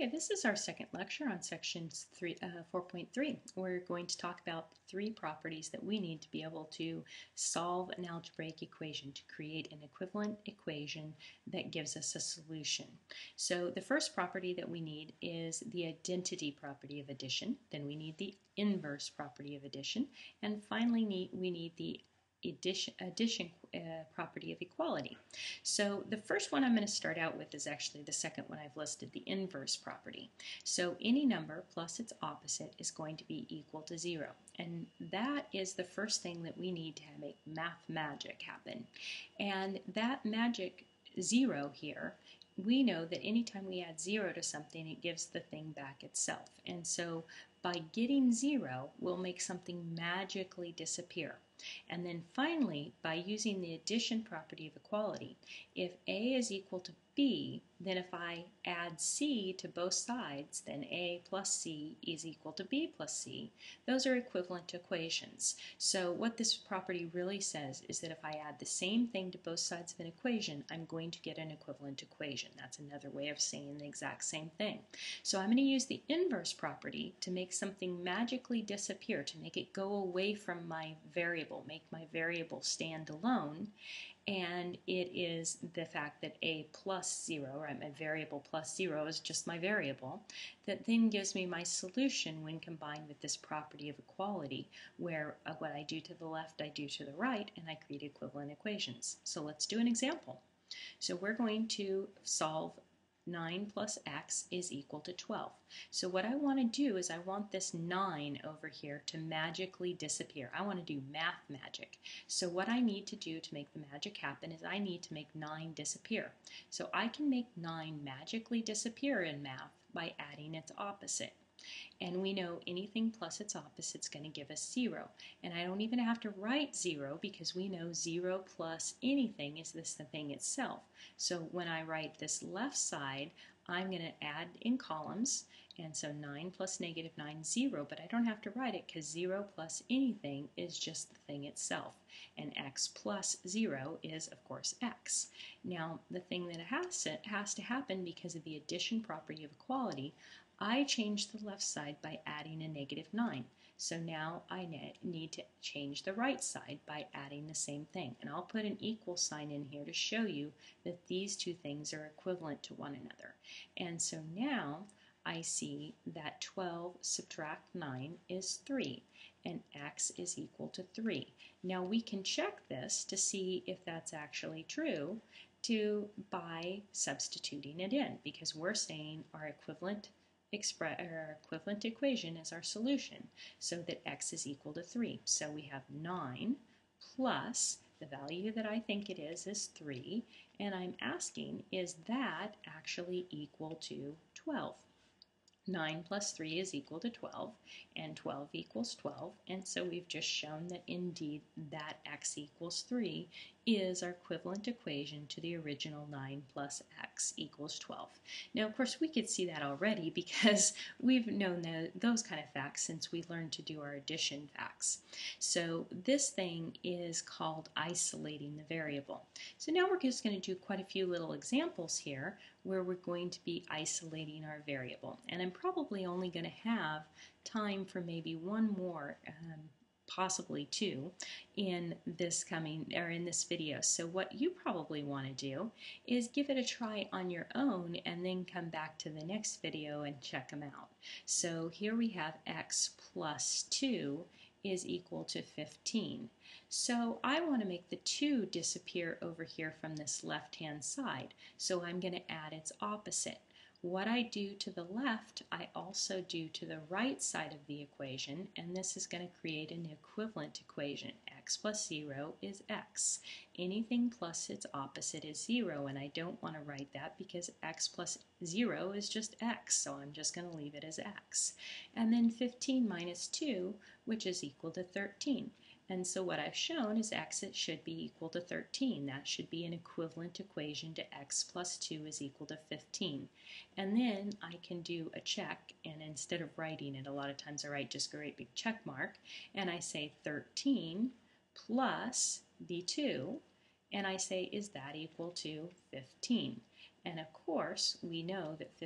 Okay, this is our second lecture on section 4.3. We're going to talk about three properties that we need to be able to solve an algebraic equation, to create an equivalent equation that gives us a solution. So the first property that we need is the identity property of addition. Then we need the inverse property of addition. And finally, we need the addition property of equality. So the first one I'm going to start out with is actually the second one I've listed, the inverse property. So any number plus its opposite is going to be equal to 0. And that is the first thing that we need to make math magic happen. And that magic 0 here, we know that anytime we add 0 to something, it gives the thing back itself. And so by getting 0, we'll make something magically disappear. And then finally, by using the addition property of equality, if A is equal to B, then if I add C to both sides, then A plus C is equal to B plus C. Those are equivalent equations. So what this property really says is that if I add the same thing to both sides of an equation, I'm going to get an equivalent equation. That's another way of saying the exact same thing. So I'm going to use the inverse property to make something magically disappear, to make it go away from my variable, make my variable stand alone. And it is the fact that A plus 0, right, my variable plus 0 is just my variable, that then gives me my solution when combined with this property of equality, where what I do to the left, I do to the right, and I create equivalent equations. So let's do an example. So we're going to solve 9 plus x is equal to 12. So what I want to do is I want this 9 over here to magically disappear. I want to do math magic. So what I need to do to make the magic happen is I need to make 9 disappear. So I can make 9 magically disappear in math by adding its opposite. And we know anything plus its opposite is going to give us 0. And I don't even have to write 0 because we know 0 plus anything is the thing itself. So when I write this left side, I'm going to add in columns. And so 9 plus negative 9 is 0, but I don't have to write it because 0 plus anything is just the thing itself. And x plus 0 is, of course, x. Now, the thing that has to happen because of the addition property of equality, I change the left side by adding a negative 9. So now I need to change the right side by adding the same thing. And I'll put an equal sign in here to show you that these two things are equivalent to one another. And so now I see that 12 subtract 9 is 3, and x is equal to 3. Now we can check this to see if that's actually true by substituting it in, because we're saying our equivalent equation is our solution, so that x is equal to 3. So we have 9 plus the value that I think it is 3, and I'm asking, is that actually equal to 12? 9 plus 3 is equal to 12, and 12 equals 12, and so we've just shown that indeed that x equals 3 is our equivalent equation to the original 9 plus x equals 12. Now, of course, we could see that already because we've known those kind of facts since we learned to do our addition facts. So this thing is called isolating the variable. So now we're just going to do quite a few little examples here where we're going to be isolating our variable. And I'm probably only going to have time for maybe one more, possibly two, in this video. So what you probably want to do is give it a try on your own and then come back to the next video and check them out. So here we have x plus 2 is equal to 15. So I want to make the 2 disappear over here from this left-hand side. So I'm going to add its opposite. What I do to the left, I also do to the right side of the equation, and this is going to create an equivalent equation. X plus 0 is x. Anything plus its opposite is 0, and I don't want to write that because x plus 0 is just x, so I'm just going to leave it as x. And then 15 minus 2, which is equal to 13. And so what I've shown is x should be equal to 13. That should be an equivalent equation to x plus 2 is equal to 15. And then I can do a check, and instead of writing it, a lot of times I write just a great big check mark, and I say 13 plus the 2, and I say, is that equal to 15? And of course, we know that